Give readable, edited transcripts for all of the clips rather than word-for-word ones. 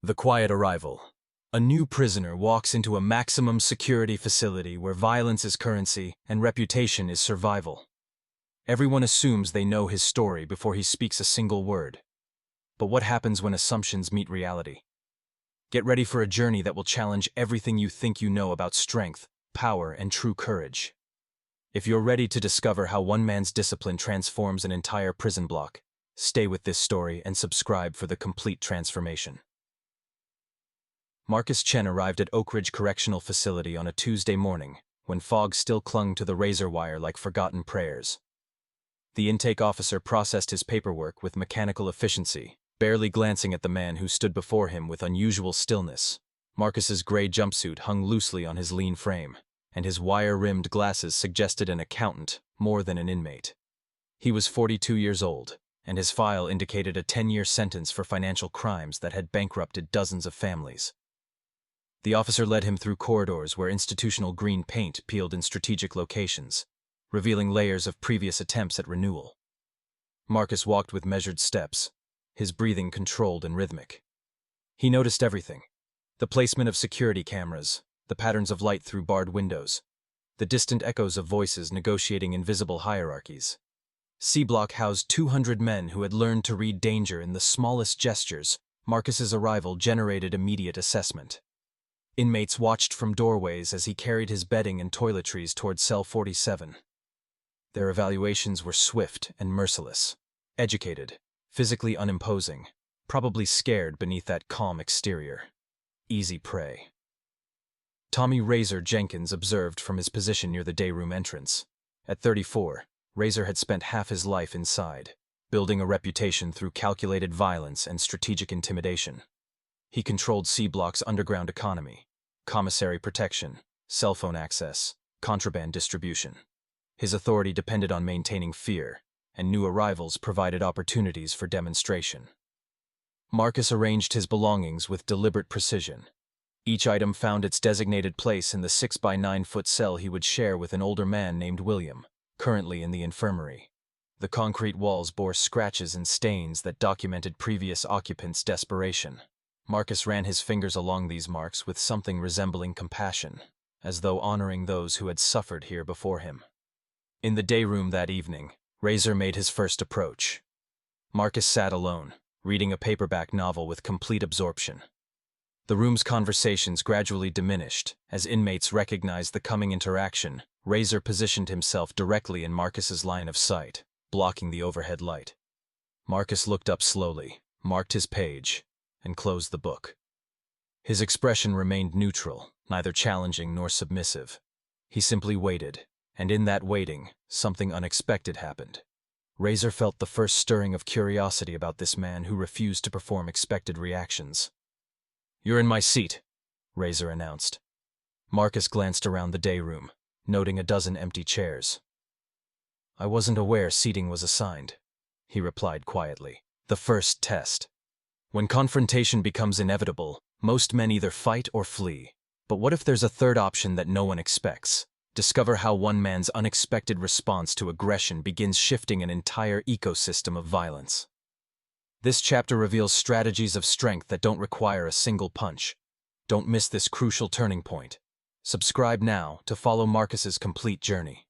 The quiet arrival. A new prisoner walks into a maximum security facility where violence is currency and reputation is survival. Everyone assumes they know his story before he speaks a single word. But what happens when assumptions meet reality? Get ready for a journey that will challenge everything you think you know about strength, power, and true courage. If you're ready to discover how one man's discipline transforms an entire prison block, stay with this story and subscribe for the complete transformation. Marcus Chen arrived at Oak Ridge Correctional Facility on a Tuesday morning, when fog still clung to the razor wire like forgotten prayers. The intake officer processed his paperwork with mechanical efficiency, barely glancing at the man who stood before him with unusual stillness. Marcus's gray jumpsuit hung loosely on his lean frame, and his wire-rimmed glasses suggested an accountant more than an inmate. He was 42 years old, and his file indicated a 10-year sentence for financial crimes that had bankrupted dozens of families. The officer led him through corridors where institutional green paint peeled in strategic locations, revealing layers of previous attempts at renewal. Marcus walked with measured steps, his breathing controlled and rhythmic. He noticed everything: the placement of security cameras, the patterns of light through barred windows, the distant echoes of voices negotiating invisible hierarchies. C-Block housed 200 men who had learned to read danger in the smallest gestures. Marcus's arrival generated immediate assessment. Inmates watched from doorways as he carried his bedding and toiletries toward cell 47. Their evaluations were swift and merciless. Educated, physically unimposing, probably scared beneath that calm exterior. Easy prey. Tommy Razor Jenkins observed from his position near the day room entrance. At 34, Razor had spent half his life inside, building a reputation through calculated violence and strategic intimidation. He controlled C-Block's underground economy, commissary protection, cell phone access, contraband distribution. His authority depended on maintaining fear, and new arrivals provided opportunities for demonstration. Marcus arranged his belongings with deliberate precision. Each item found its designated place in the 6-by-9-foot cell he would share with an older man named William, currently in the infirmary. The concrete walls bore scratches and stains that documented previous occupants' desperation. Marcus ran his fingers along these marks with something resembling compassion, as though honoring those who had suffered here before him. In the day room that evening, Razor made his first approach. Marcus sat alone, reading a paperback novel with complete absorption. The room's conversations gradually diminished as inmates recognized the coming interaction. Razor positioned himself directly in Marcus's line of sight, blocking the overhead light. Marcus looked up slowly, marked his page, and closed the book. His expression remained neutral, neither challenging nor submissive. He simply waited, and in that waiting, something unexpected happened. Razor felt the first stirring of curiosity about this man who refused to perform expected reactions. "You're in my seat," Razor announced. Marcus glanced around the day room, noting a dozen empty chairs. "I wasn't aware seating was assigned," he replied quietly. "The first test. When confrontation becomes inevitable, most men either fight or flee. But what if there's a third option that no one expects? Discover how one man's unexpected response to aggression begins shifting an entire ecosystem of violence. This chapter reveals strategies of strength that don't require a single punch. Don't miss this crucial turning point. Subscribe now to follow Marcus's complete journey.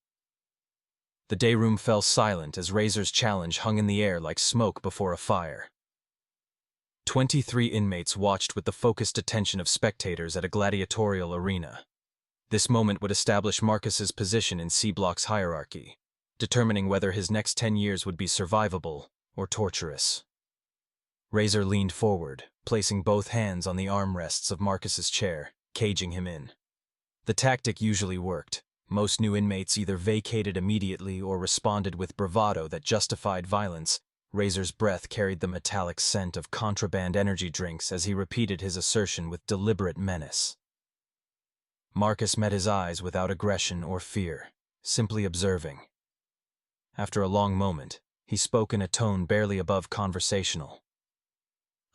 The day room fell silent as Razor's challenge hung in the air like smoke before a fire. 23 inmates watched with the focused attention of spectators at a gladiatorial arena. This moment would establish Marcus's position in C-Block's hierarchy, determining whether his next 10 years would be survivable or torturous. Razor leaned forward, placing both hands on the armrests of Marcus's chair, caging him in. The tactic usually worked. Most new inmates either vacated immediately or responded with bravado that justified violence. Razor's breath carried the metallic scent of contraband energy drinks as he repeated his assertion with deliberate menace. Marcus met his eyes without aggression or fear, simply observing. After a long moment, he spoke in a tone barely above conversational.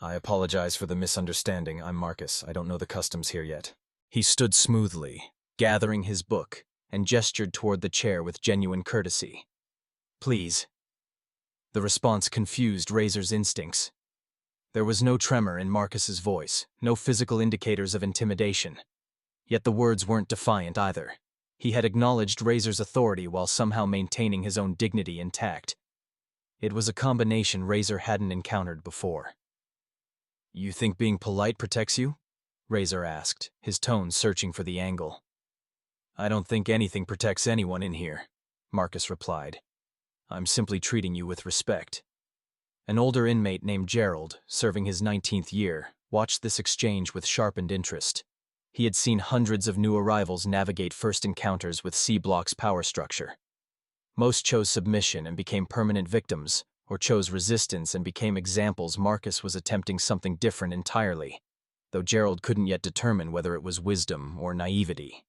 "I apologize for the misunderstanding. I'm Marcus. I don't know the customs here yet." He stood smoothly, gathering his book, and gestured toward the chair with genuine courtesy. "Please." The response confused Razor's instincts. There was no tremor in Marcus's voice, no physical indicators of intimidation. Yet the words weren't defiant either. He had acknowledged Razor's authority while somehow maintaining his own dignity intact. It was a combination Razor hadn't encountered before. "You think being polite protects you?" Razor asked, his tone searching for the angle. "I don't think anything protects anyone in here," Marcus replied. "I'm simply treating you with respect." An older inmate named Gerald, serving his 19th year, watched this exchange with sharpened interest. He had seen hundreds of new arrivals navigate first encounters with C-Block's power structure. Most chose submission and became permanent victims, or chose resistance and became examples. Marcus was attempting something different entirely, though Gerald couldn't yet determine whether it was wisdom or naivety.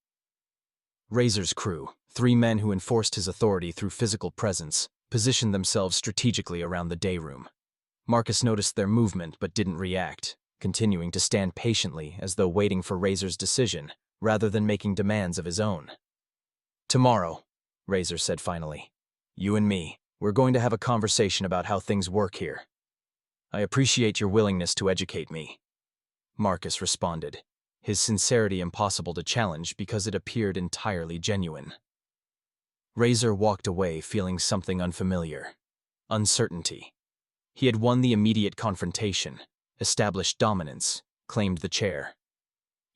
Razor's crew, 3 men who enforced his authority through physical presence, positioned themselves strategically around the day room. Marcus noticed their movement but didn't react, continuing to stand patiently as though waiting for Razor's decision, rather than making demands of his own. "Tomorrow," Razor said finally, "you and me, we're going to have a conversation about how things work here. I appreciate your willingness to educate me." Marcus responded, his sincerity impossible to challenge because it appeared entirely genuine. Razor walked away feeling something unfamiliar. Uncertainty. He had won the immediate confrontation, established dominance, claimed the chair.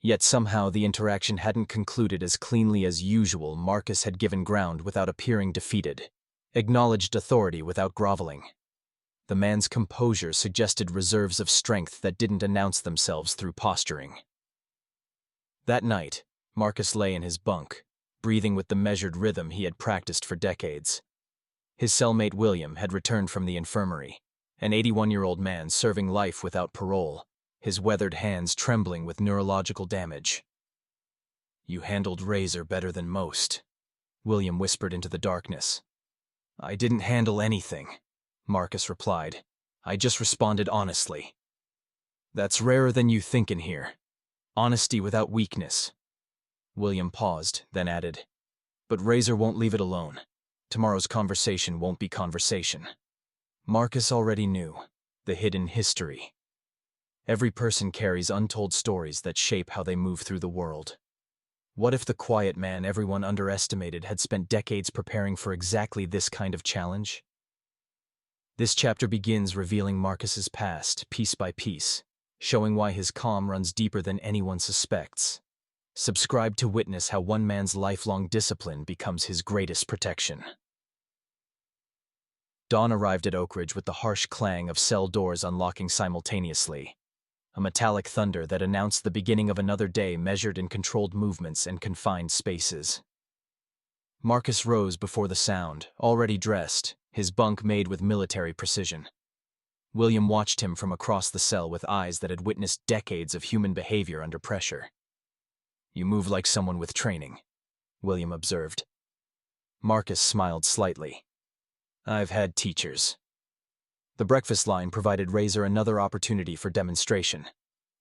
Yet somehow the interaction hadn't concluded as cleanly as usual. Marcus had given ground without appearing defeated, acknowledged authority without groveling. The man's composure suggested reserves of strength that didn't announce themselves through posturing. That night, Marcus lay in his bunk, breathing with the measured rhythm he had practiced for decades. His cellmate William had returned from the infirmary, an 81-year-old man serving life without parole, his weathered hands trembling with neurological damage. "You handled Razor better than most," William whispered into the darkness. "I didn't handle anything," Marcus replied. "I just responded honestly." "That's rarer than you think in here. Honesty without weakness." William paused, then added, "But Razor won't leave it alone. Tomorrow's conversation won't be conversation." Marcus already knew the hidden history. Every person carries untold stories that shape how they move through the world. What if the quiet man everyone underestimated had spent decades preparing for exactly this kind of challenge? This chapter begins revealing Marcus's past, piece by piece, showing why his calm runs deeper than anyone suspects. Subscribe to witness how one man's lifelong discipline becomes his greatest protection. Dawn arrived at Oak Ridge with the harsh clang of cell doors unlocking simultaneously, a metallic thunder that announced the beginning of another day measured in controlled movements and confined spaces. Marcus rose before the sound, already dressed, his bunk made with military precision. William watched him from across the cell with eyes that had witnessed decades of human behavior under pressure. "You move like someone with training," William observed. Marcus smiled slightly. "I've had teachers." The breakfast line provided Razor another opportunity for demonstration.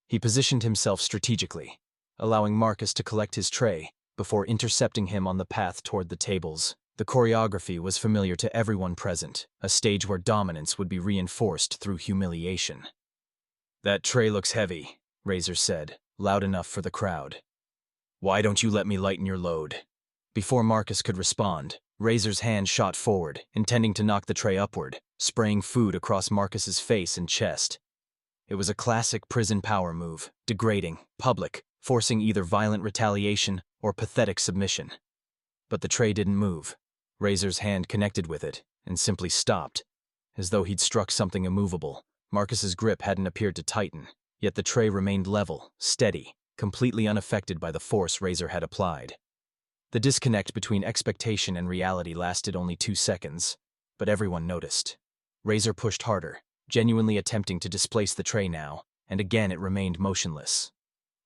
He positioned himself strategically, allowing Marcus to collect his tray before intercepting him on the path toward the tables. The choreography was familiar to everyone present, a stage where dominance would be reinforced through humiliation. "That tray looks heavy," Razor said, loud enough for the crowd. "Why don't you let me lighten your load?" Before Marcus could respond, Razor's hand shot forward, intending to knock the tray upward, spraying food across Marcus's face and chest. It was a classic prison power move, degrading, public, forcing either violent retaliation or pathetic submission. But the tray didn't move. Razor's hand connected with it and simply stopped, as though he'd struck something immovable. Marcus's grip hadn't appeared to tighten, yet the tray remained level, steady, completely unaffected by the force Razor had applied. The disconnect between expectation and reality lasted only 2 seconds, but everyone noticed. Razor pushed harder, genuinely attempting to displace the tray now, and again it remained motionless.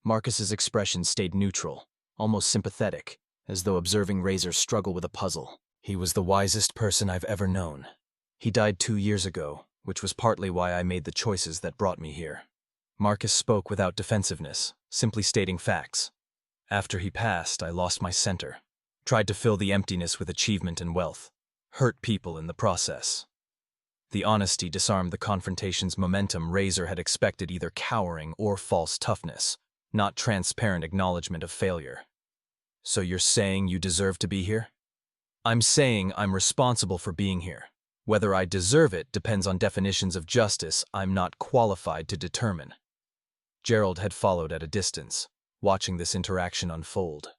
Marcus's expression stayed neutral, almost sympathetic, as though observing Razor's struggle with a puzzle. "He was the wisest person I've ever known. He died 2 years ago, which was partly why I made the choices that brought me here." Marcus spoke without defensiveness, simply stating facts. "After he passed, I lost my center. Tried to fill the emptiness with achievement and wealth. Hurt people in the process." The honesty disarmed the confrontation's momentum. Razor had expected either cowering or false toughness, not transparent acknowledgement of failure. So you're saying you deserve to be here? I'm saying I'm responsible for being here. Whether I deserve it depends on definitions of justice I'm not qualified to determine. Gerald had followed at a distance, watching this interaction unfold.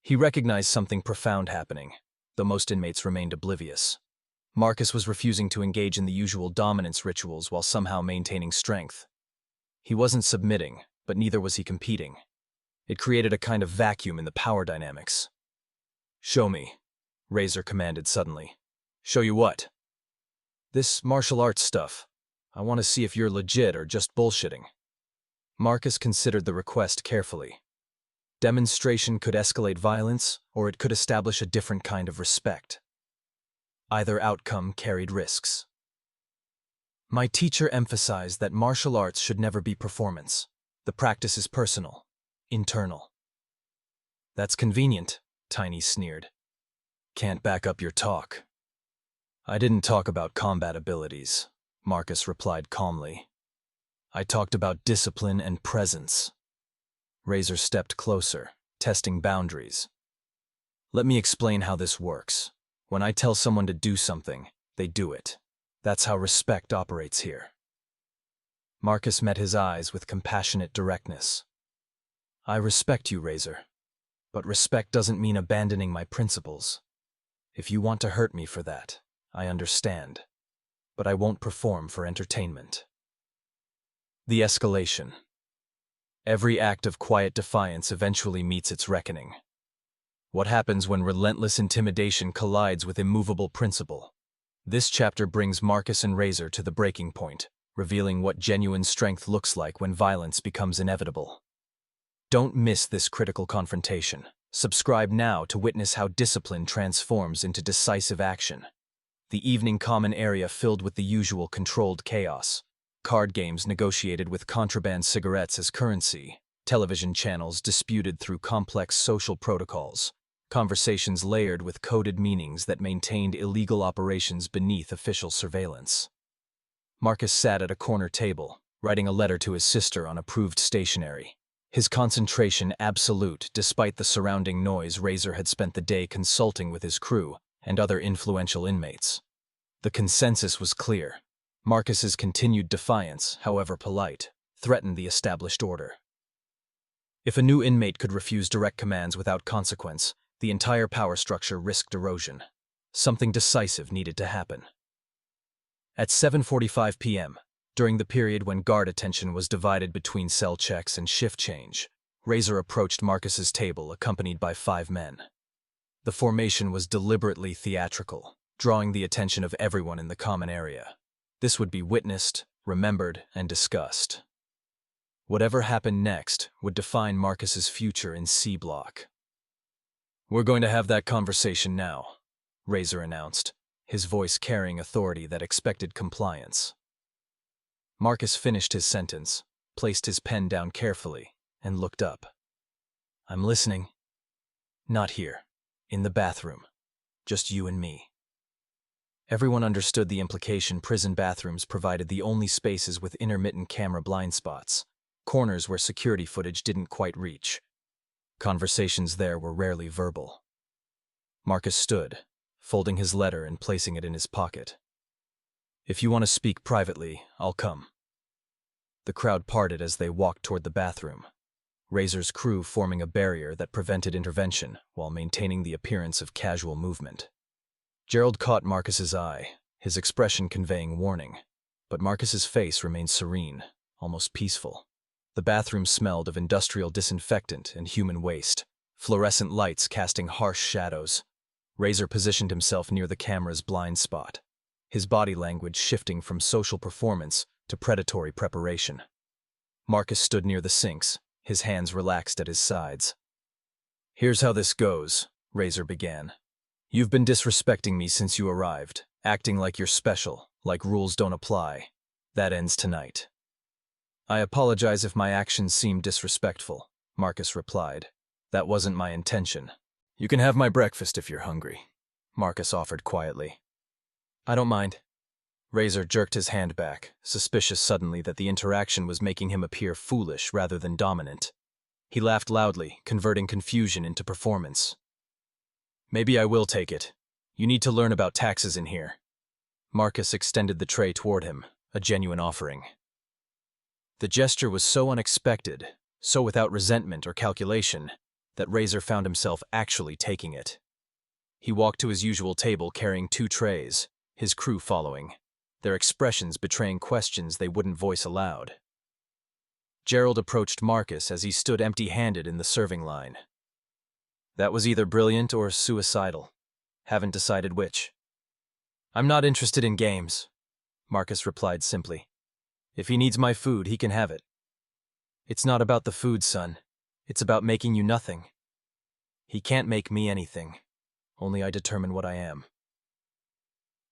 He recognized something profound happening, though most inmates remained oblivious. Marcus was refusing to engage in the usual dominance rituals while somehow maintaining strength. He wasn't submitting, but neither was he competing. It created a kind of vacuum in the power dynamics. "Show me," Razor commanded suddenly. "Show you what?" "This martial arts stuff. I want to see if you're legit or just bullshitting." Marcus considered the request carefully. Demonstration could escalate violence, or it could establish a different kind of respect. Either outcome carried risks. "My teacher emphasized that martial arts should never be performance. The practice is personal, internal." "That's convenient," Tiny sneered. "Can't back up your talk." "I didn't talk about combat abilities," Marcus replied calmly. "I talked about discipline and presence." Razor stepped closer, testing boundaries. "Let me explain how this works. When I tell someone to do something, they do it. That's how respect operates here." Marcus met his eyes with compassionate directness. "I respect you, Razor. But respect doesn't mean abandoning my principles. If you want to hurt me for that, I understand. But I won't perform for entertainment." The escalation. Every act of quiet defiance eventually meets its reckoning. What happens when relentless intimidation collides with immovable principle? This chapter brings Marcus and Razor to the breaking point, revealing what genuine strength looks like when violence becomes inevitable. Don't miss this critical confrontation. Subscribe now to witness how discipline transforms into decisive action. The evening common area filled with the usual controlled chaos. Card games negotiated with contraband cigarettes as currency. Television channels disputed through complex social protocols. Conversations layered with coded meanings that maintained illegal operations beneath official surveillance. Marcus sat at a corner table, writing a letter to his sister on approved stationery. His concentration absolute despite the surrounding noise. Razor had spent the day consulting with his crew and other influential inmates. The consensus was clear. Marcus's continued defiance, however polite, threatened the established order. If a new inmate could refuse direct commands without consequence, the entire power structure risked erosion. Something decisive needed to happen. At 7:45 p.m., during the period when guard attention was divided between cell checks and shift change, Razor approached Marcus's table accompanied by 5 men. The formation was deliberately theatrical, drawing the attention of everyone in the common area. This would be witnessed, remembered, and discussed. Whatever happened next would define Marcus's future in C Block. "We're going to have that conversation now," Razor announced, his voice carrying authority that expected compliance. Marcus finished his sentence, placed his pen down carefully, and looked up. "I'm listening." "Not here. In the bathroom. Just you and me." Everyone understood the implication. Prison bathrooms provided the only spaces with intermittent camera blind spots, corners where security footage didn't quite reach. Conversations there were rarely verbal. Marcus stood, folding his letter and placing it in his pocket. "If you want to speak privately, I'll come." The crowd parted as they walked toward the bathroom, Razor's crew forming a barrier that prevented intervention while maintaining the appearance of casual movement. Gerald caught Marcus's eye, his expression conveying warning, but Marcus's face remained serene, almost peaceful. The bathroom smelled of industrial disinfectant and human waste, fluorescent lights casting harsh shadows. Razor positioned himself near the camera's blind spot, his body language shifting from social performance to predatory preparation. Marcus stood near the sinks, his hands relaxed at his sides. "Here's how this goes," Razor began. "You've been disrespecting me since you arrived, acting like you're special, like rules don't apply. That ends tonight." "I apologize if my actions seem disrespectful," Marcus replied. "That wasn't my intention." "You can have my breakfast if you're hungry," Marcus offered quietly. "I don't mind." Razor jerked his hand back, suspicious suddenly that the interaction was making him appear foolish rather than dominant. He laughed loudly, converting confusion into performance. Maybe I will take it. You need to learn about taxes in here. Marcus extended the tray toward him, a genuine offering. The gesture was so unexpected, so without resentment or calculation, that Razor found himself actually taking it. He walked to his usual table carrying 2 trays, his crew following, their expressions betraying questions they wouldn't voice aloud. Gerald approached Marcus as he stood empty-handed in the serving line. That was either brilliant or suicidal. Haven't decided which. I'm not interested in games, Marcus replied simply. If he needs my food, he can have it. It's not about the food, son. It's about making you nothing. He can't make me anything. Only I determine what I am.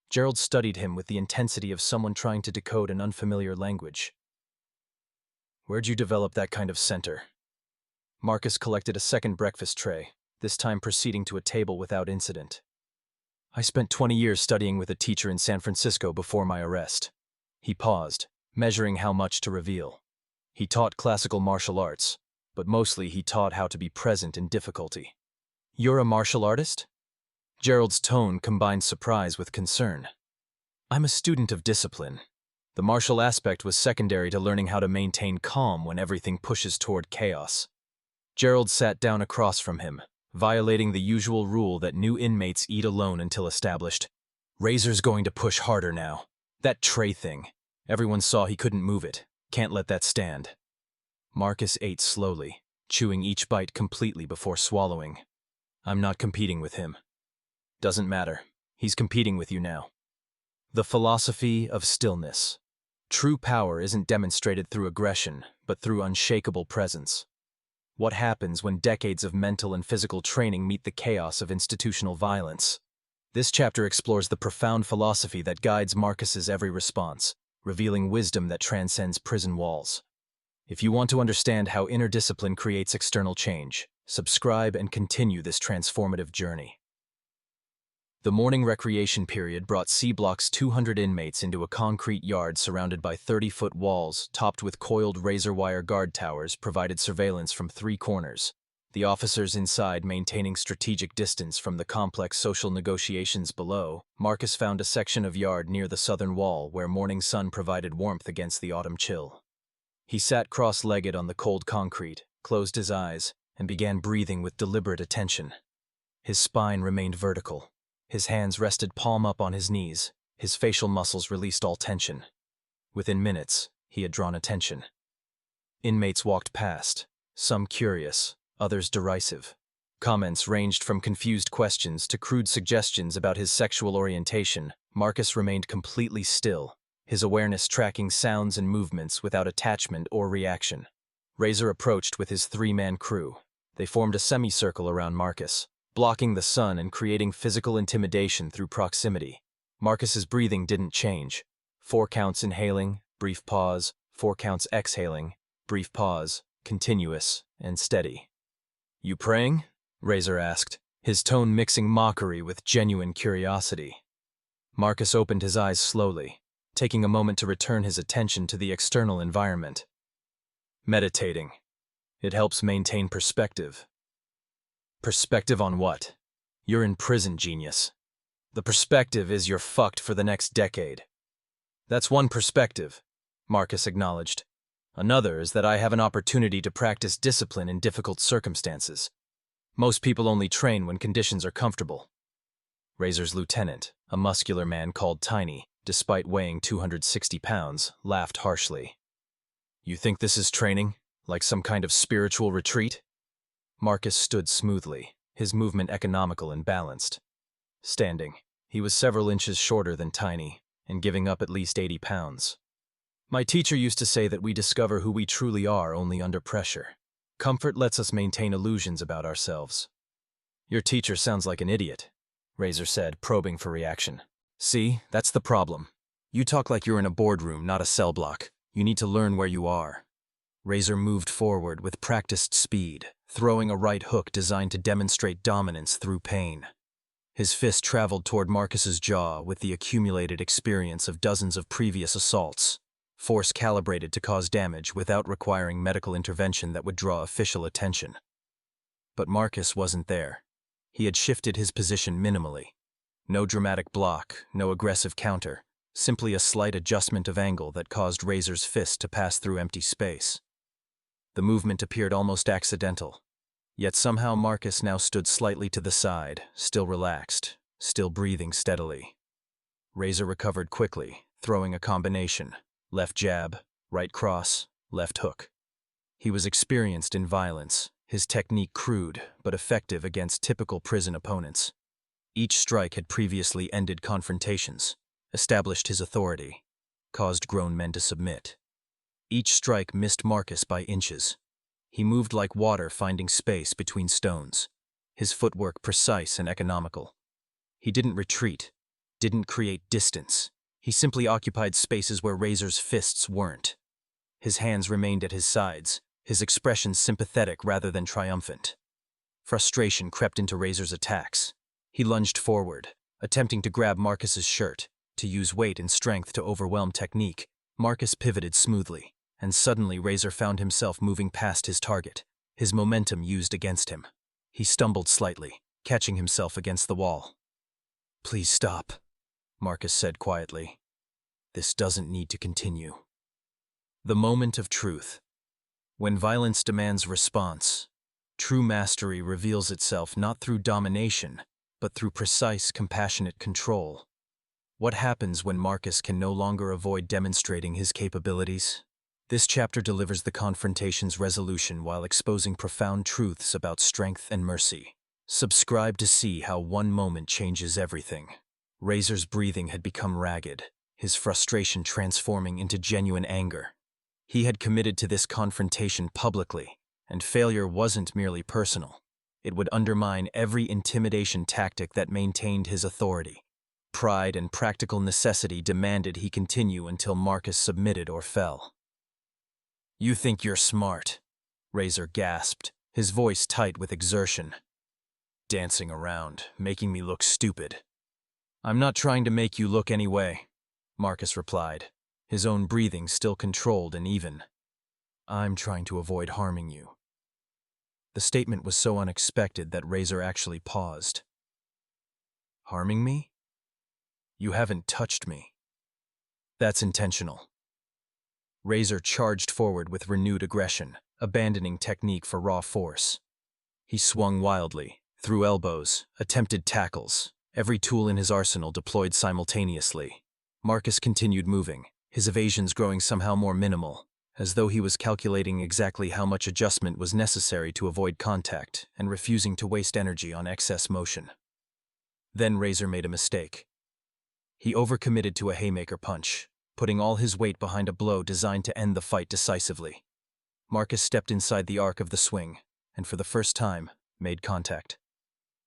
Gerald studied him with the intensity of someone trying to decode an unfamiliar language. Where'd you develop that kind of center? Marcus collected a second breakfast tray, this time proceeding to a table without incident. I spent 20 years studying with a teacher in San Francisco before my arrest. He paused, measuring how much to reveal. He taught classical martial arts, but mostly he taught how to be present in difficulty. You're a martial artist? Gerald's tone combined surprise with concern. I'm a student of discipline. The martial aspect was secondary to learning how to maintain calm when everything pushes toward chaos. Gerald sat down across from him, violating the usual rule that new inmates eat alone until established. Razor's going to push harder now. That tray thing. Everyone saw he couldn't move it. Can't let that stand. Marcus ate slowly, chewing each bite completely before swallowing. I'm not competing with him. Doesn't matter. He's competing with you now. The philosophy of stillness. True power isn't demonstrated through aggression, but through unshakable presence. What happens when decades of mental and physical training meet the chaos of institutional violence? This chapter explores the profound philosophy that guides Marcus's every response, revealing wisdom that transcends prison walls. If you want to understand how inner discipline creates external change, subscribe and continue this transformative journey. The morning recreation period brought C Block's 200 inmates into a concrete yard surrounded by 30-foot walls topped with coiled razor wire guard towers provided surveillance from 3 corners, the officers inside maintaining strategic distance from the complex social negotiations below. Marcus found a section of yard near the southern wall where morning sun provided warmth against the autumn chill. He sat cross-legged on the cold concrete, closed his eyes, and began breathing with deliberate attention. His spine remained vertical. His hands rested palm up on his knees, his facial muscles released all tension. Within minutes, he had drawn attention. Inmates walked past, some curious, others derisive. Comments ranged from confused questions to crude suggestions about his sexual orientation. Marcus remained completely still, his awareness tracking sounds and movements without attachment or reaction. Razor approached with his 3-man crew. They formed a semicircle around Marcus, blocking the sun and creating physical intimidation through proximity. Marcus's breathing didn't change. 4 counts inhaling, brief pause, 4 counts exhaling, brief pause, continuous and steady. You praying? Razor asked, his tone mixing mockery with genuine curiosity. Marcus opened his eyes slowly, taking a moment to return his attention to the external environment. Meditating. It helps maintain perspective. Perspective on what? You're in prison, genius. The perspective is you're fucked for the next decade. That's one perspective, Marcus acknowledged. Another is that I have an opportunity to practice discipline in difficult circumstances. Most people only train when conditions are comfortable. Razor's lieutenant, a muscular man called Tiny, despite weighing 260 pounds, laughed harshly. You think this is training? Like some kind of spiritual retreat? Marcus stood smoothly, his movement economical and balanced. Standing, he was several inches shorter than Tiny, and giving up at least 80 pounds. My teacher used to say that we discover who we truly are only under pressure. Comfort lets us maintain illusions about ourselves. Your teacher sounds like an idiot, Razor said, probing for reaction. See, that's the problem. You talk like you're in a boardroom, not a cell block. You need to learn where you are. Razor moved forward with practiced speed, throwing a right hook designed to demonstrate dominance through pain. His fist traveled toward Marcus's jaw with the accumulated experience of dozens of previous assaults, force calibrated to cause damage without requiring medical intervention that would draw official attention. But Marcus wasn't there. He had shifted his position minimally. No dramatic block, no aggressive counter, simply a slight adjustment of angle that caused Razor's fist to pass through empty space. The movement appeared almost accidental, yet somehow Marcus now stood slightly to the side, still relaxed, still breathing steadily. Razor recovered quickly, throwing a combination: left jab, right cross, left hook. He was experienced in violence, his technique crude but effective against typical prison opponents. Each strike had previously ended confrontations, established his authority, caused grown men to submit. Each strike missed Marcus by inches. He moved like water finding space between stones, his footwork precise and economical. He didn't retreat, didn't create distance. He simply occupied spaces where Razor's fists weren't. His hands remained at his sides, his expression sympathetic rather than triumphant. Frustration crept into Razor's attacks. He lunged forward, attempting to grab Marcus's shirt, to use weight and strength to overwhelm technique. Marcus pivoted smoothly, and suddenly Razor found himself moving past his target, his momentum used against him. He stumbled slightly, catching himself against the wall. "Please stop," Marcus said quietly. "This doesn't need to continue." The moment of truth. When violence demands response, true mastery reveals itself not through domination, but through precise, compassionate control. What happens when Marcus can no longer avoid demonstrating his capabilities? This chapter delivers the confrontation's resolution while exposing profound truths about strength and mercy. Subscribe to see how one moment changes everything. Razor's breathing had become ragged, his frustration transforming into genuine anger. He had committed to this confrontation publicly, and failure wasn't merely personal. It would undermine every intimidation tactic that maintained his authority. Pride and practical necessity demanded he continue until Marcus submitted or fell. "You think you're smart," Razor gasped, his voice tight with exertion. "Dancing around, making me look stupid." "I'm not trying to make you look any way," Marcus replied, his own breathing still controlled and even. "I'm trying to avoid harming you." The statement was so unexpected that Razor actually paused. "Harming me? You haven't touched me." "That's intentional." Razor charged forward with renewed aggression, abandoning technique for raw force. He swung wildly, threw elbows, attempted tackles, every tool in his arsenal deployed simultaneously. Marcus continued moving, his evasions growing somehow more minimal, as though he was calculating exactly how much adjustment was necessary to avoid contact and refusing to waste energy on excess motion. Then Razor made a mistake. He overcommitted to a haymaker punch, putting all his weight behind a blow designed to end the fight decisively. Marcus stepped inside the arc of the swing, and for the first time, made contact.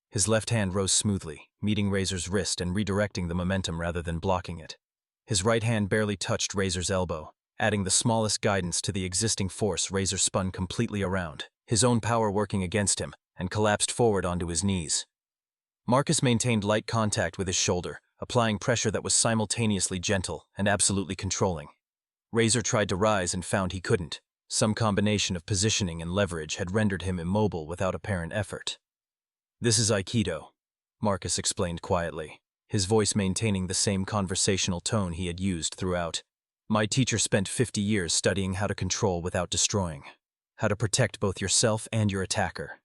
His left hand rose smoothly, meeting Razor's wrist and redirecting the momentum rather than blocking it. His right hand barely touched Razor's elbow, adding the smallest guidance to the existing force. Razor spun completely around, his own power working against him, and collapsed forward onto his knees. Marcus maintained light contact with his shoulder, applying pressure that was simultaneously gentle and absolutely controlling. Razor tried to rise and found he couldn't. Some combination of positioning and leverage had rendered him immobile without apparent effort. "This is Aikido," Marcus explained quietly, his voice maintaining the same conversational tone he had used throughout. "My teacher spent 50 years studying how to control without destroying, how to protect both yourself and your attacker."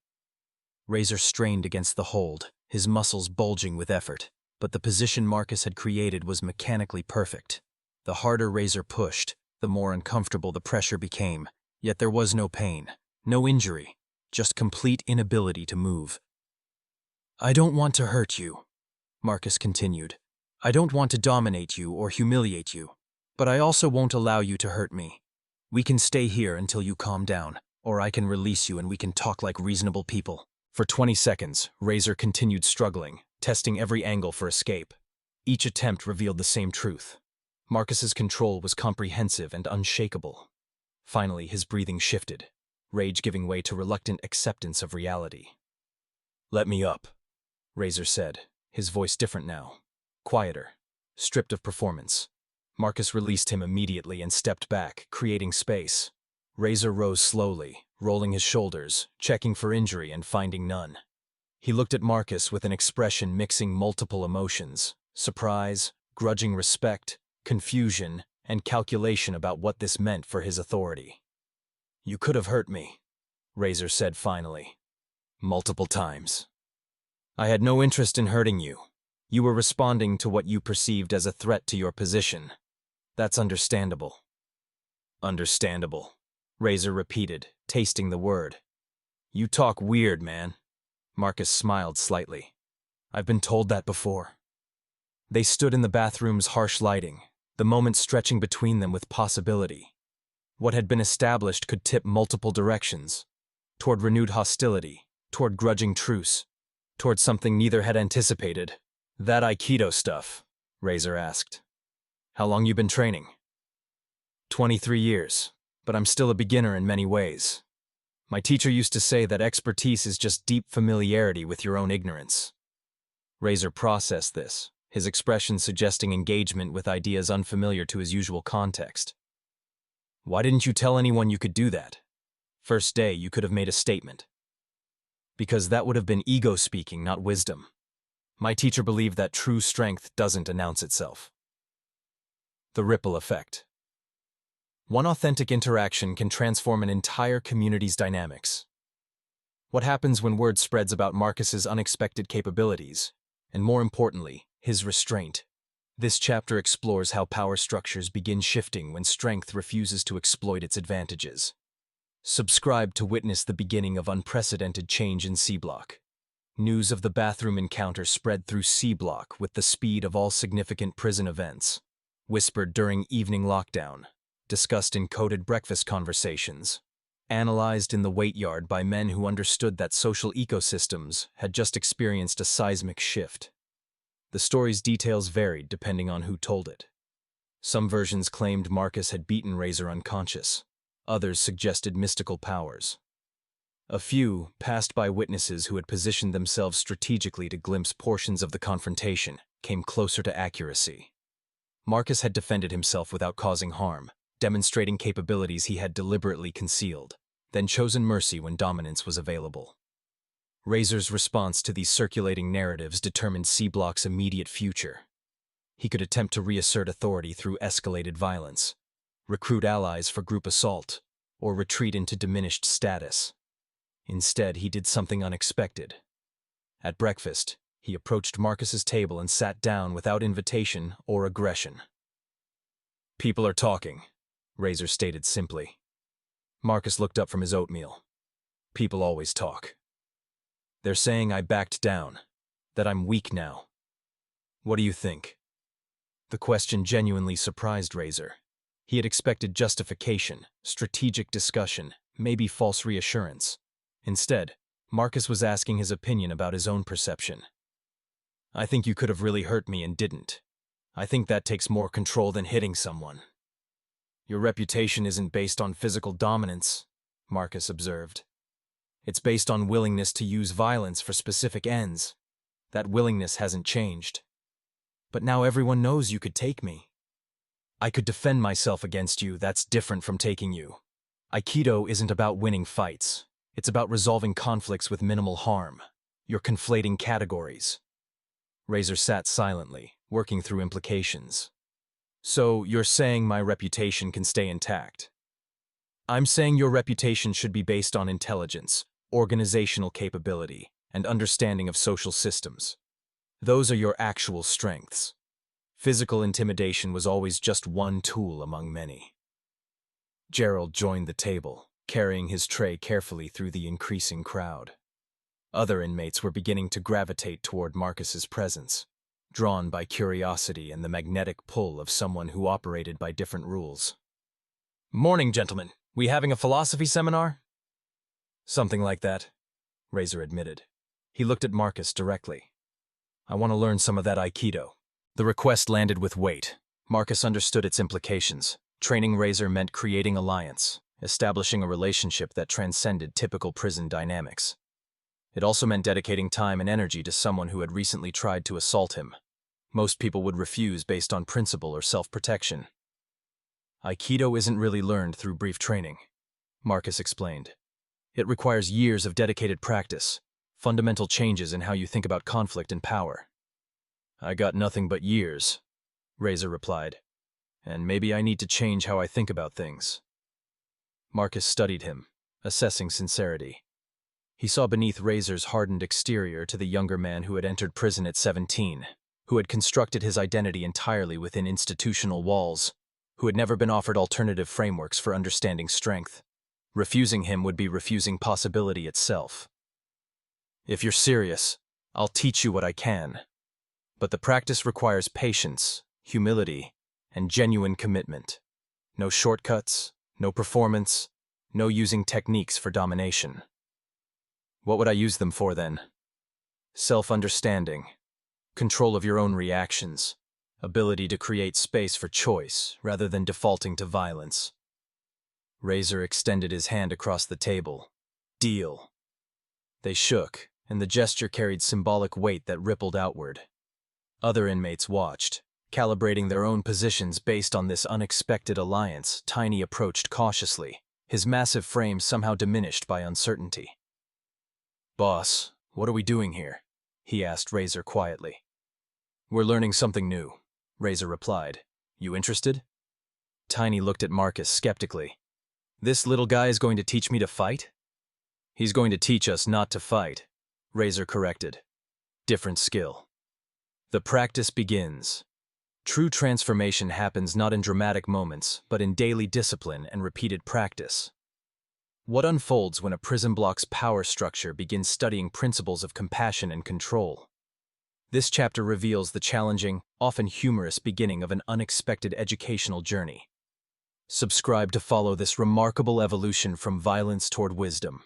Razor strained against the hold, his muscles bulging with effort. But the position Marcus had created was mechanically perfect. The harder Razor pushed, the more uncomfortable the pressure became, yet there was no pain, no injury, just complete inability to move. "I don't want to hurt you," Marcus continued. "I don't want to dominate you or humiliate you, but I also won't allow you to hurt me. We can stay here until you calm down, or I can release you and we can talk like reasonable people." For 20 seconds, Razor continued struggling, testing every angle for escape. Each attempt revealed the same truth. Marcus's control was comprehensive and unshakable. Finally, his breathing shifted, rage giving way to reluctant acceptance of reality. "Let me up," Razor said, his voice different now. Quieter. Stripped of performance. Marcus released him immediately and stepped back, creating space. Razor rose slowly, rolling his shoulders, checking for injury and finding none. He looked at Marcus with an expression mixing multiple emotions: surprise, grudging respect, confusion, and calculation about what this meant for his authority. "You could have hurt me," Razor said finally. "Multiple times. I had no interest in hurting you. You were responding to what you perceived as a threat to your position. That's understandable." "Understandable," Razor repeated, tasting the word. "You talk weird, man." Marcus smiled slightly. "I've been told that before." They stood in the bathroom's harsh lighting, the moment stretching between them with possibility. What had been established could tip multiple directions, toward renewed hostility, toward grudging truce, toward something neither had anticipated. "That Aikido stuff?" Razor asked. "How long you been training?" 23 years, but I'm still a beginner in many ways. My teacher used to say that expertise is just deep familiarity with your own ignorance." Razor processed this, his expression suggesting engagement with ideas unfamiliar to his usual context. "Why didn't you tell anyone you could do that? First day, you could have made a statement." "Because that would have been ego speaking, not wisdom. My teacher believed that true strength doesn't announce itself." The ripple effect. One authentic interaction can transform an entire community's dynamics. What happens when word spreads about Marcus's unexpected capabilities, and more importantly, his restraint? This chapter explores how power structures begin shifting when strength refuses to exploit its advantages. Subscribe to witness the beginning of unprecedented change in C-Block. News of the bathroom encounter spread through C-Block with the speed of all significant prison events. Whispered during evening lockdown. Discussed in coded breakfast conversations. Analyzed in the wait yard by men who understood that social ecosystems had just experienced a seismic shift. The story's details varied depending on who told it. Some versions claimed Marcus had beaten Razor unconscious. Others suggested mystical powers. A few passed by witnesses who had positioned themselves strategically to glimpse portions of the confrontation came closer to accuracy. Marcus had defended himself without causing harm, demonstrating capabilities he had deliberately concealed, then chosen mercy when dominance was available. Razor's response to these circulating narratives determined C-Block's immediate future. He could attempt to reassert authority through escalated violence, recruit allies for group assault, or retreat into diminished status. Instead, he did something unexpected. At breakfast, he approached Marcus's table and sat down without invitation or aggression. "People are talking," Razor stated simply. Marcus looked up from his oatmeal. "People always talk. They're saying I backed down, that I'm weak now. What do you think?" The question genuinely surprised Razor. He had expected justification, strategic discussion, maybe false reassurance. Instead, Marcus was asking his opinion about his own perception. "I think you could have really hurt me and didn't. I think that takes more control than hitting someone." "Your reputation isn't based on physical dominance," Marcus observed. "It's based on willingness to use violence for specific ends. That willingness hasn't changed. But now everyone knows you could take me. I could defend myself against you. That's different from taking you. Aikido isn't about winning fights. It's about resolving conflicts with minimal harm. You're conflating categories." Razor sat silently, working through implications. "So you're saying my reputation can stay intact?" "I'm saying your reputation should be based on intelligence, organizational capability, and understanding of social systems. Those are your actual strengths. Physical intimidation was always just one tool among many." Gerald joined the table, carrying his tray carefully through the increasing crowd. Other inmates were beginning to gravitate toward Marcus's presence, drawn by curiosity and the magnetic pull of someone who operated by different rules. "Morning, gentlemen. We having a philosophy seminar?" "Something like that," Razor admitted. He looked at Marcus directly. "I want to learn some of that Aikido." The request landed with weight. Marcus understood its implications. Training Razor meant creating alliance, establishing a relationship that transcended typical prison dynamics. It also meant dedicating time and energy to someone who had recently tried to assault him. Most people would refuse based on principle or self-protection. Aikido isn't really learned through brief training, Marcus explained. It requires years of dedicated practice, fundamental changes in how you think about conflict and power. I got nothing but years, Razor replied, and maybe I need to change how I think about things. Marcus studied him, assessing sincerity. He saw beneath Razor's hardened exterior to the younger man who had entered prison at 17, who had constructed his identity entirely within institutional walls, who had never been offered alternative frameworks for understanding strength. Refusing him would be refusing possibility itself. If you're serious, I'll teach you what I can. But the practice requires patience, humility, and genuine commitment. No shortcuts, no performance, no using techniques for domination. What would I use them for then? Self-understanding, control of your own reactions, ability to create space for choice rather than defaulting to violence. Razor extended his hand across the table. Deal. They shook, and the gesture carried symbolic weight that rippled outward. Other inmates watched, calibrating their own positions based on this unexpected alliance. Tiny approached cautiously, his massive frame somehow diminished by uncertainty. "Boss, what are we doing here?" he asked Razor quietly. "We're learning something new," Razor replied. "You interested?" Tiny looked at Marcus skeptically. "This little guy is going to teach me to fight?" "He's going to teach us not to fight," Razor corrected. "Different skill." The practice begins. True transformation happens not in dramatic moments, but in daily discipline and repeated practice. What unfolds when a prison block's power structure begins studying principles of compassion and control? This chapter reveals the challenging, often humorous beginning of an unexpected educational journey. Subscribe to follow this remarkable evolution from violence toward wisdom.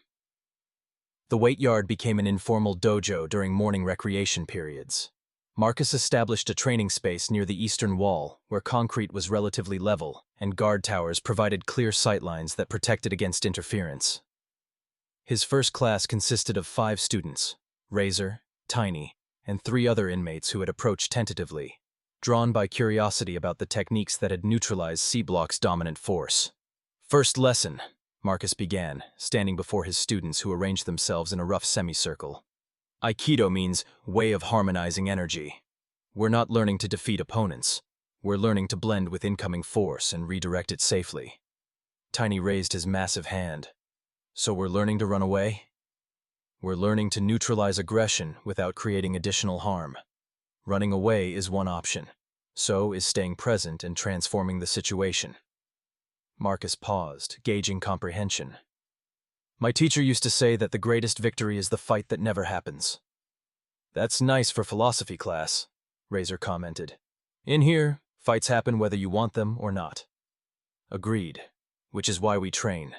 The weight yard became an informal dojo during morning recreation periods. Marcus established a training space near the eastern wall, where concrete was relatively level, and guard towers provided clear sightlines that protected against interference. His first class consisted of 5 students, Razor, Tiny, and 3 other inmates who had approached tentatively, drawn by curiosity about the techniques that had neutralized C-Block's dominant force. "First lesson," Marcus began, standing before his students who arranged themselves in a rough semicircle. "Aikido means way of harmonizing energy. We're not learning to defeat opponents. We're learning to blend with incoming force and redirect it safely." Tiny raised his massive hand. "So we're learning to run away?" "We're learning to neutralize aggression without creating additional harm. Running away is one option. So is staying present and transforming the situation." Marcus paused, gauging comprehension. "My teacher used to say that the greatest victory is the fight that never happens." "That's nice for philosophy class," Razor commented. "In here, fights happen whether you want them or not." "Agreed, which is why we train.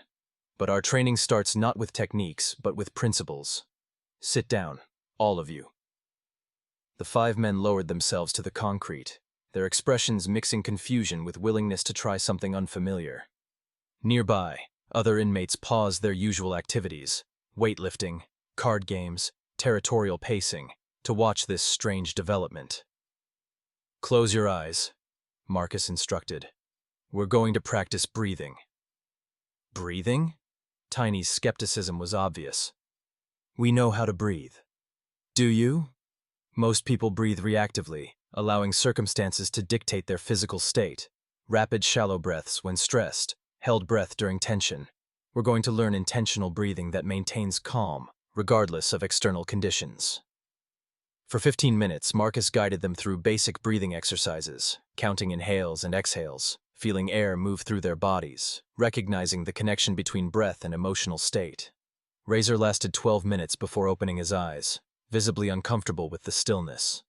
But our training starts not with techniques, but with principles. Sit down, all of you." The 5 men lowered themselves to the concrete, their expressions mixing confusion with willingness to try something unfamiliar. Nearby, other inmates paused their usual activities, weightlifting, card games, territorial pacing, to watch this strange development. "Close your eyes," Marcus instructed. "We're going to practice breathing." "Breathing?" Tiny's skepticism was obvious. "We know how to breathe." "Do you?" "Most people breathe reactively, allowing circumstances to dictate their physical state. Rapid, shallow breaths when stressed, held breath during tension. We're going to learn intentional breathing that maintains calm, regardless of external conditions." For 15 minutes, Marcus guided them through basic breathing exercises, counting inhales and exhales, feeling air move through their bodies, recognizing the connection between breath and emotional state. Razor lasted 12 minutes before opening his eyes, visibly uncomfortable with the stillness.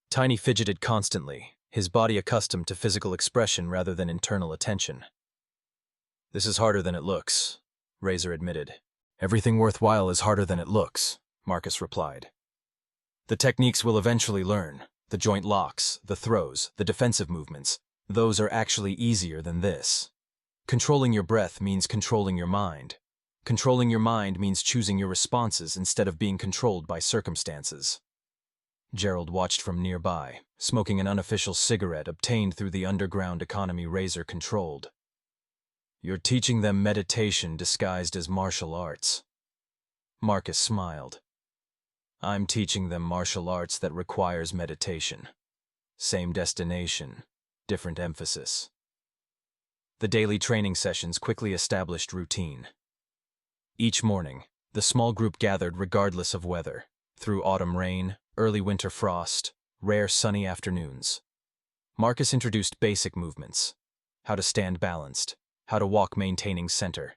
Tiny fidgeted constantly, his body accustomed to physical expression rather than internal attention. "This is harder than it looks," Razor admitted. "Everything worthwhile is harder than it looks," Marcus replied. "The techniques we'll eventually learn, the joint locks, the throws, the defensive movements, those are actually easier than this. Controlling your breath means controlling your mind. Controlling your mind means choosing your responses instead of being controlled by circumstances. Gerald watched from nearby, smoking an unofficial cigarette obtained through the underground economy Razor controlled. You're teaching them meditation disguised as martial arts. Marcus smiled. I'm teaching them martial arts that requires meditation. Same destination, different emphasis. The daily training sessions quickly established routine. Each morning, the small group gathered regardless of weather, through autumn rain, early winter frost, rare sunny afternoons. Marcus introduced basic movements: how to stand balanced, how to walk maintaining center,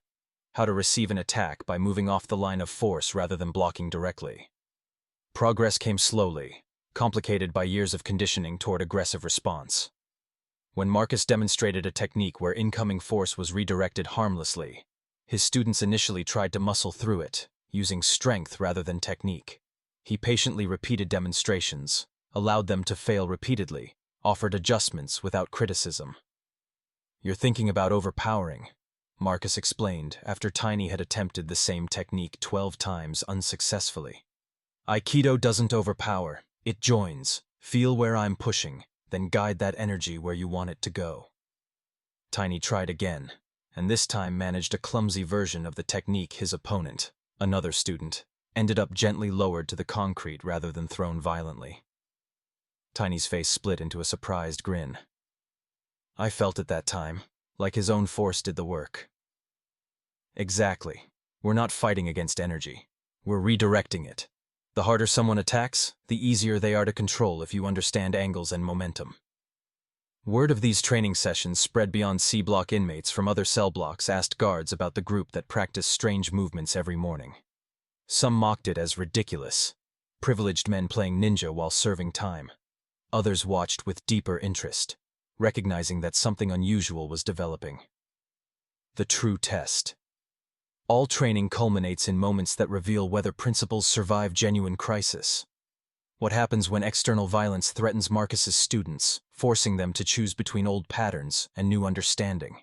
how to receive an attack by moving off the line of force rather than blocking directly. Progress came slowly, complicated by years of conditioning toward aggressive response. When Marcus demonstrated a technique where incoming force was redirected harmlessly, his students initially tried to muscle through it, using strength rather than technique. He patiently repeated demonstrations, allowed them to fail repeatedly, offered adjustments without criticism. You're thinking about overpowering, Marcus explained after Tiny had attempted the same technique 12 times unsuccessfully. Aikido doesn't overpower, it joins. Feel where I'm pushing, then guide that energy where you want it to go. Tiny tried again, and this time managed a clumsy version of the technique his opponent, another student, ended up gently lowered to the concrete rather than thrown violently. Tiny's face split into a surprised grin. I felt it that time, like his own force did the work. Exactly. We're not fighting against energy. We're redirecting it. The harder someone attacks, the easier they are to control if you understand angles and momentum. Word of these training sessions spread beyond C block. Inmates from other cell blocks asked guards about the group that practiced strange movements every morning. Some mocked it as ridiculous, privileged men playing ninja while serving time. Others watched with deeper interest, recognizing that something unusual was developing. The true test. All training culminates in moments that reveal whether principles survive genuine crisis. What happens when external violence threatens Marcus's students, forcing them to choose between old patterns and new understanding?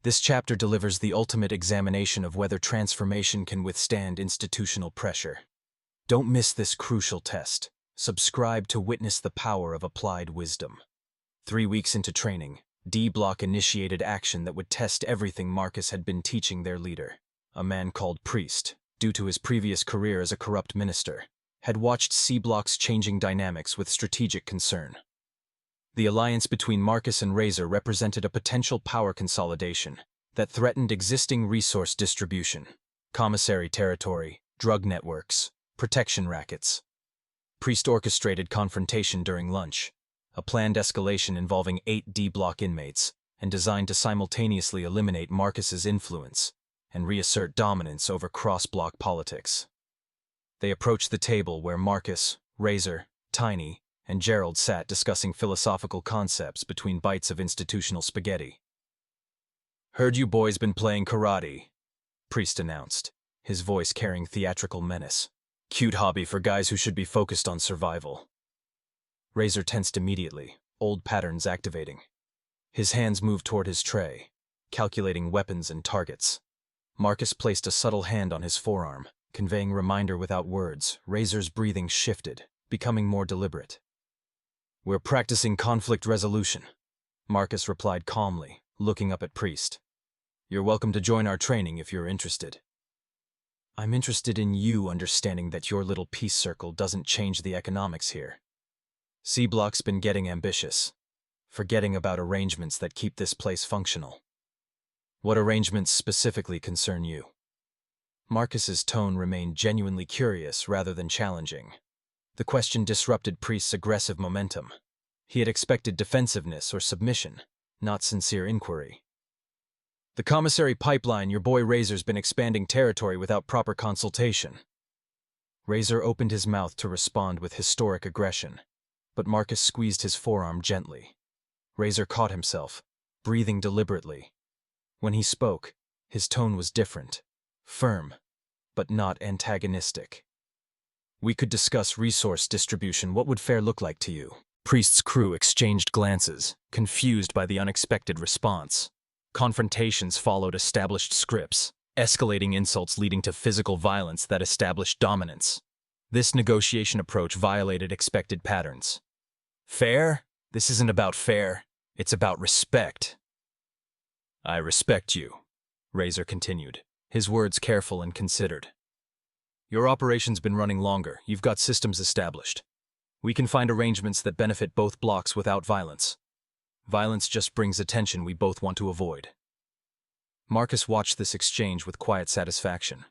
This chapter delivers the ultimate examination of whether transformation can withstand institutional pressure. Don't miss this crucial test. Subscribe to witness the power of applied wisdom. 3 weeks into training, D Block initiated action that would test everything Marcus had been teaching their leader. A man called Priest, due to his previous career as a corrupt minister, had watched C Block's changing dynamics with strategic concern. The alliance between Marcus and Razor represented a potential power consolidation that threatened existing resource distribution, commissary territory, drug networks, protection rackets. Priest orchestrated confrontation during lunch, a planned escalation involving 8 D Block inmates and designed to simultaneously eliminate Marcus's influence and reassert dominance over cross-block politics. They approached the table where Marcus, Razor, Tiny, and Gerald sat discussing philosophical concepts between bites of institutional spaghetti. Heard you boys been playing karate, Priest announced, his voice carrying theatrical menace. Cute hobby for guys who should be focused on survival. Razor tensed immediately, old patterns activating. His hands moved toward his tray, calculating weapons and targets. Marcus placed a subtle hand on his forearm, conveying reminder without words. Razor's breathing shifted, becoming more deliberate. We're practicing conflict resolution, Marcus replied calmly, looking up at Priest. You're welcome to join our training if you're interested. I'm interested in you understanding that your little peace circle doesn't change the economics here. C Block's been getting ambitious, forgetting about arrangements that keep this place functional. What arrangements specifically concern you? Marcus's tone remained genuinely curious rather than challenging. The question disrupted Priest's aggressive momentum. He had expected defensiveness or submission, not sincere inquiry. The commissary pipeline. Your boy Razor's been expanding territory without proper consultation. Razor opened his mouth to respond with historic aggression, but Marcus squeezed his forearm gently. Razor caught himself, breathing deliberately. When he spoke, his tone was different, firm, but not antagonistic. We could discuss resource distribution. What would fair look like to you? Priest's crew exchanged glances, confused by the unexpected response. Confrontations followed established scripts, escalating insults leading to physical violence that established dominance. This negotiation approach violated expected patterns. Fair? This isn't about fair. It's about respect. I respect you, Razor continued, his words careful and considered. Your operation's been running longer. You've got systems established. We can find arrangements that benefit both blocks without violence. Violence just brings attention we both want to avoid. Marcus watched this exchange with quiet satisfaction.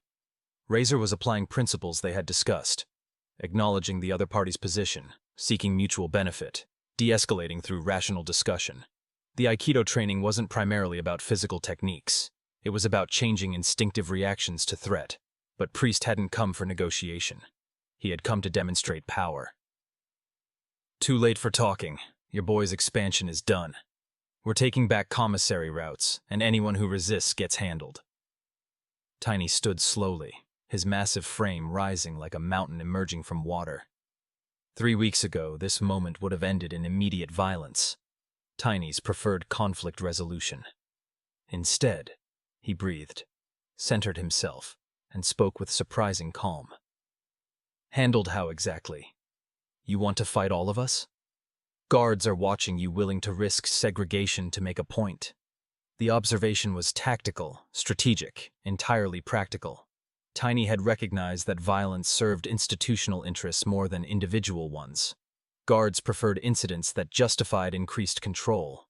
Razor was applying principles they had discussed, acknowledging the other party's position, seeking mutual benefit, de-escalating through rational discussion. The Aikido training wasn't primarily about physical techniques. It was about changing instinctive reactions to threat. But Priest hadn't come for negotiation. He had come to demonstrate power. Too late for talking. Your boy's expansion is done. We're taking back commissary routes, and anyone who resists gets handled. Tiny stood slowly, his massive frame rising like a mountain emerging from water. 3 weeks ago, this moment would have ended in immediate violence. Tiny's preferred conflict resolution. Instead, he breathed, centered himself, and spoke with surprising calm. Handled how exactly? You want to fight all of us? Guards are watching you, willing to risk segregation to make a point. The observation was tactical, strategic, entirely practical. Tiny had recognized that violence served institutional interests more than individual ones. Guards preferred incidents that justified increased control.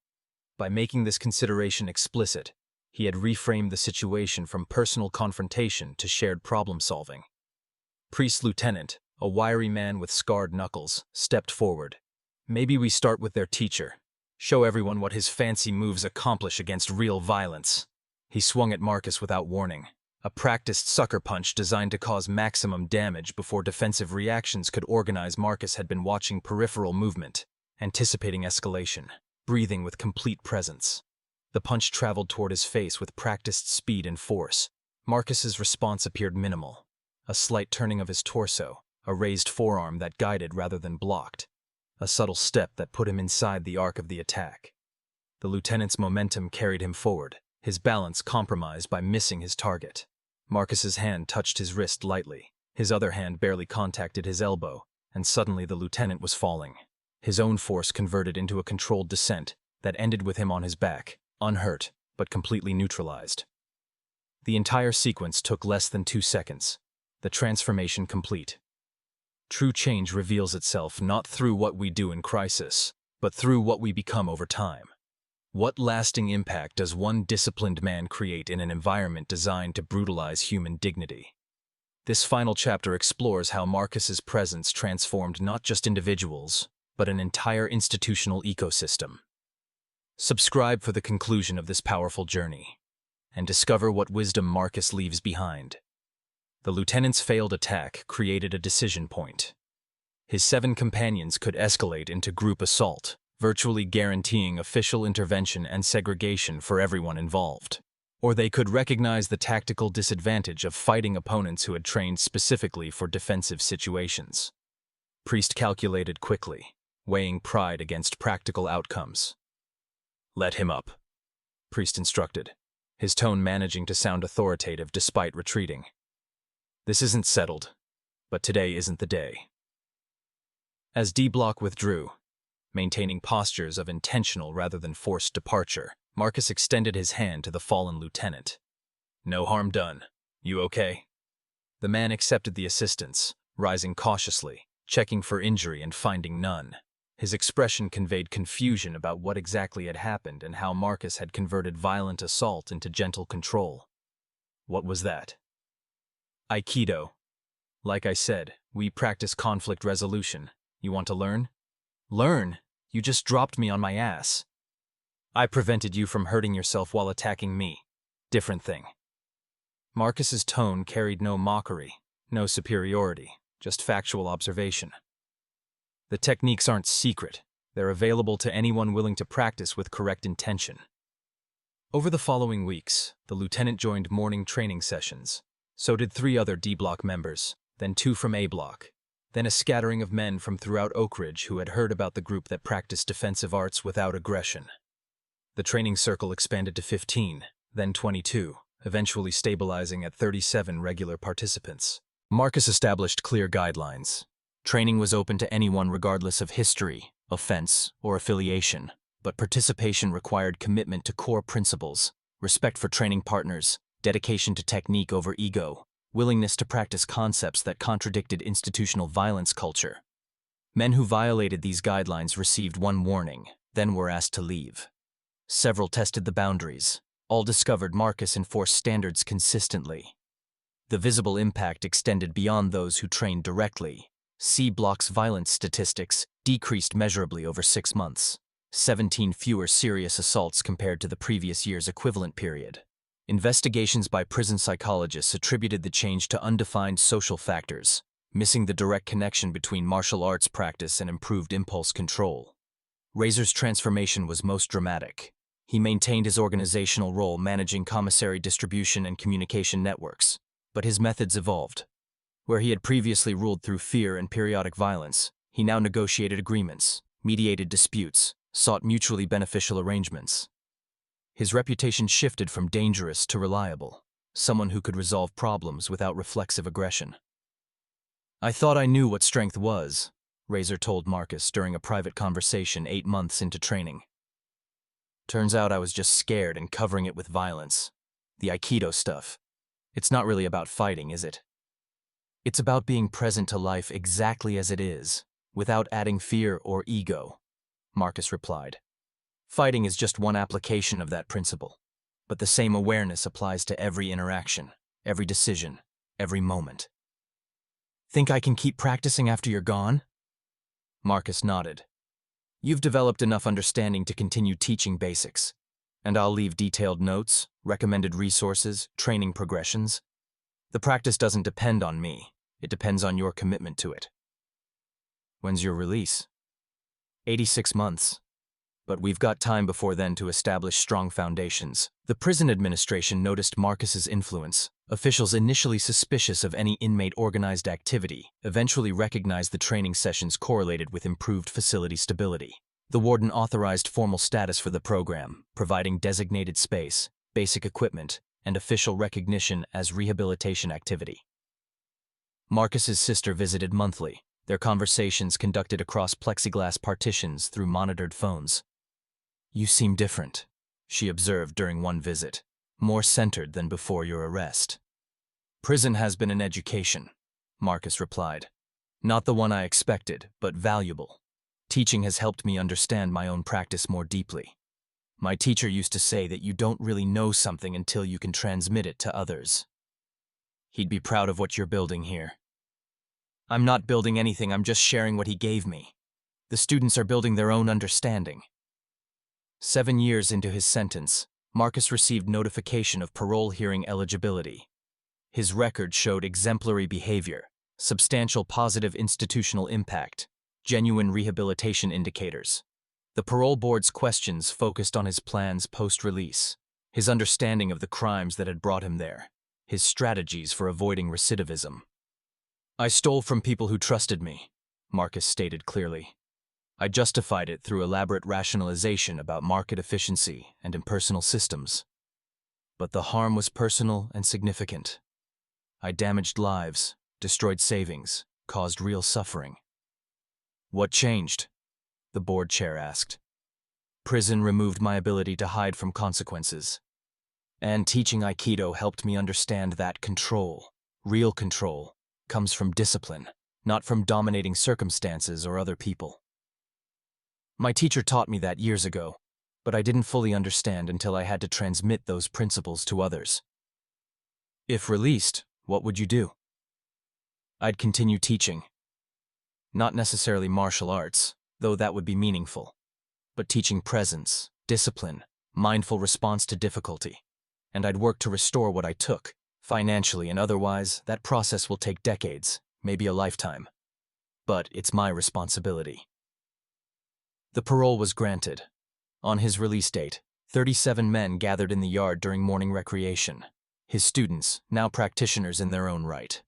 By making this consideration explicit, he had reframed the situation from personal confrontation to shared problem-solving. Priest Lieutenant, a wiry man with scarred knuckles, stepped forward. Maybe we start with their teacher. Show everyone what his fancy moves accomplish against real violence. He swung at Marcus without warning, a practiced sucker punch designed to cause maximum damage before defensive reactions could organize. Marcus had been watching peripheral movement, anticipating escalation, breathing with complete presence. The punch traveled toward his face with practiced speed and force. Marcus's response appeared minimal. A slight turning of his torso, a raised forearm that guided rather than blocked. A subtle step that put him inside the arc of the attack. The lieutenant's momentum carried him forward, his balance compromised by missing his target. Marcus's hand touched his wrist lightly. His other hand barely contacted his elbow, and suddenly the lieutenant was falling. His own force converted into a controlled descent that ended with him on his back, unhurt, but completely neutralized. The entire sequence took less than 2 seconds. The transformation complete. True change reveals itself not through what we do in crisis, but through what we become over time. What lasting impact does one disciplined man create in an environment designed to brutalize human dignity? This final chapter explores how Marcus's presence transformed not just individuals, but an entire institutional ecosystem. Subscribe for the conclusion of this powerful journey, and discover what wisdom Marcus leaves behind. The lieutenant's failed attack created a decision point. His 7 companions could escalate into group assault, virtually guaranteeing official intervention and segregation for everyone involved. Or they could recognize the tactical disadvantage of fighting opponents who had trained specifically for defensive situations. Priest calculated quickly, weighing pride against practical outcomes. Let him up, Priest instructed, his tone managing to sound authoritative despite retreating. This isn't settled, but today isn't the day. As D-Block withdrew, maintaining postures of intentional rather than forced departure, Marcus extended his hand to the fallen lieutenant. No harm done. You okay? The man accepted the assistance, rising cautiously, checking for injury and finding none. His expression conveyed confusion about what exactly had happened and how Marcus had converted violent assault into gentle control. What was that? Aikido. Like I said, we practice conflict resolution. You want to learn? Learn? You just dropped me on my ass. I prevented you from hurting yourself while attacking me. Different thing. Marcus's tone carried no mockery, no superiority, just factual observation. The techniques aren't secret. They're available to anyone willing to practice with correct intention. Over the following weeks, the lieutenant joined morning training sessions. So did 3 other D-Block members, then 2 from A-Block, then a scattering of men from throughout Oak Ridge who had heard about the group that practiced defensive arts without aggression. The training circle expanded to 15, then 22, eventually stabilizing at 37 regular participants. Marcus established clear guidelines. Training was open to anyone regardless of history, offense, or affiliation, but participation required commitment to core principles, respect for training partners, dedication to technique over ego, willingness to practice concepts that contradicted institutional violence culture. Men who violated these guidelines received one warning, then were asked to leave. Several tested the boundaries. All discovered Marcus enforced standards consistently. The visible impact extended beyond those who trained directly. C Block's violence statistics decreased measurably over 6 months. 17 fewer serious assaults compared to the previous year's equivalent period. Investigations by prison psychologists attributed the change to undefined social factors, missing the direct connection between martial arts practice and improved impulse control. Razor's transformation was most dramatic. He maintained his organizational role managing commissary distribution and communication networks, but his methods evolved. Where he had previously ruled through fear and periodic violence, he now negotiated agreements, mediated disputes, sought mutually beneficial arrangements. His reputation shifted from dangerous to reliable, someone who could resolve problems without reflexive aggression. "I thought I knew what strength was," Razor told Marcus during a private conversation 8 months into training. "Turns out I was just scared and covering it with violence. The Aikido stuff. It's not really about fighting, is it? It's about being present to life exactly as it is, without adding fear or ego," Marcus replied. "Fighting is just one application of that principle, but the same awareness applies to every interaction, every decision, every moment." "Think I can keep practicing after you're gone?" Marcus nodded. "You've developed enough understanding to continue teaching basics, and I'll leave detailed notes, recommended resources, training progressions. The practice doesn't depend on me. It depends on your commitment to it." "When's your release?" 86 months. But we've got time before then to establish strong foundations. The prison administration noticed Marcus's influence. Officials initially suspicious of any inmate organized activity eventually recognized the training sessions correlated with improved facility stability. The warden authorized formal status for the program, providing designated space, basic equipment, and official recognition as rehabilitation activity. Marcus's sister visited monthly, their conversations conducted across plexiglass partitions through monitored phones. "You seem different," she observed during one visit, "more centered than before your arrest." "Prison has been an education," Marcus replied. "Not the one I expected, but valuable. Teaching has helped me understand my own practice more deeply. My teacher used to say that you don't really know something until you can transmit it to others. He'd be proud of what you're building here." "I'm not building anything, I'm just sharing what he gave me. The students are building their own understanding." 7 years into his sentence, Marcus received notification of parole hearing eligibility. His record showed exemplary behavior, substantial positive institutional impact, genuine rehabilitation indicators. The parole board's questions focused on his plans post-release, his understanding of the crimes that had brought him there, his strategies for avoiding recidivism. "I stole from people who trusted me," Marcus stated clearly. "I justified it through elaborate rationalization about market efficiency and impersonal systems. But the harm was personal and significant. I damaged lives, destroyed savings, caused real suffering." "What changed?" the board chair asked. "Prison removed my ability to hide from consequences. And teaching Aikido helped me understand that control, real control, comes from discipline, not from dominating circumstances or other people. My teacher taught me that years ago, but I didn't fully understand until I had to transmit those principles to others." "If released, what would you do?" "I'd continue teaching. Not necessarily martial arts, though that would be meaningful, but teaching presence, discipline, mindful response to difficulty. And I'd work to restore what I took, financially and otherwise. That process will take decades, maybe a lifetime. But it's my responsibility." The parole was granted. On his release date, 37 men gathered in the yard during morning recreation. His students, now practitioners in their own right.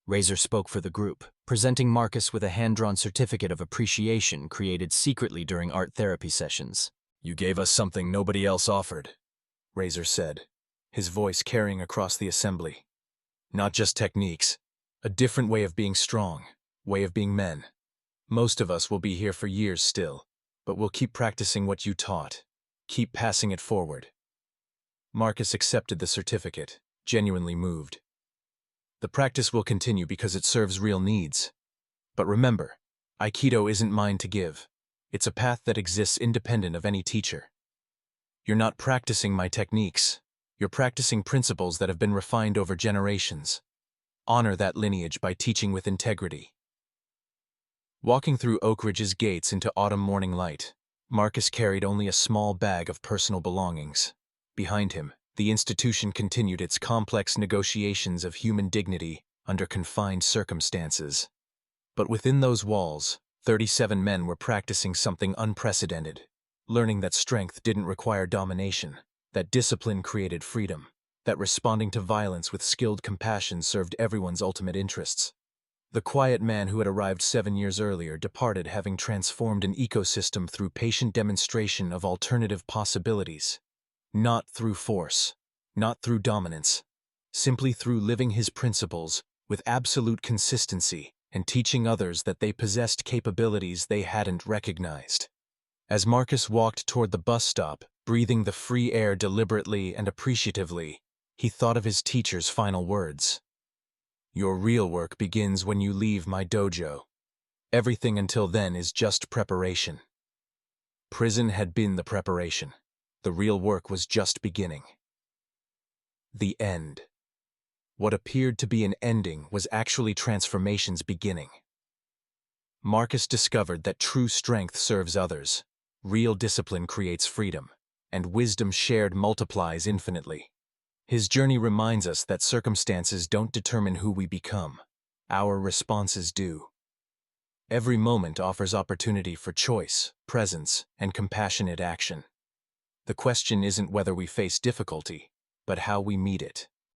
Razor spoke for the group, presenting Marcus with a hand-drawn certificate of appreciation created secretly during art therapy sessions. "You gave us something nobody else offered," Razor said. his voice carrying across the assembly. Not just techniques, a different way of being strong, way of being men. Most of us will be here for years still, but we'll keep practicing what you taught. Keep passing it forward. Marcus accepted the certificate, genuinely moved. The practice will continue because it serves real needs. But remember, Aikido isn't mine to give. It's a path that exists independent of any teacher. You're not practicing my techniques. You're practicing principles that have been refined over generations. Honor that lineage by teaching with integrity. Walking through Oak Ridge's gates into autumn morning light, Marcus carried only a small bag of personal belongings. Behind him, the institution continued its complex negotiations of human dignity under confined circumstances. But within those walls, 37 men were practicing something unprecedented, learning that strength didn't require domination, that discipline created freedom, that responding to violence with skilled compassion served everyone's ultimate interests. The quiet man who had arrived 7 years earlier departed having transformed an ecosystem through patient demonstration of alternative possibilities. Not through force, not through dominance, simply through living his principles with absolute consistency and teaching others that they possessed capabilities they hadn't recognized. As Marcus walked toward the bus stop, breathing the free air deliberately and appreciatively, he thought of his teacher's final words. Your real work begins when you leave my dojo. Everything until then is just preparation. Prison had been the preparation. The real work was just beginning. The end. What appeared to be an ending was actually transformation's beginning. Marcus discovered that true strength serves others, real discipline creates freedom, and wisdom shared multiplies infinitely. His journey reminds us that circumstances don't determine who we become. Our responses do. Every moment offers opportunity for choice, presence, and compassionate action. The question isn't whether we face difficulty, but how we meet it.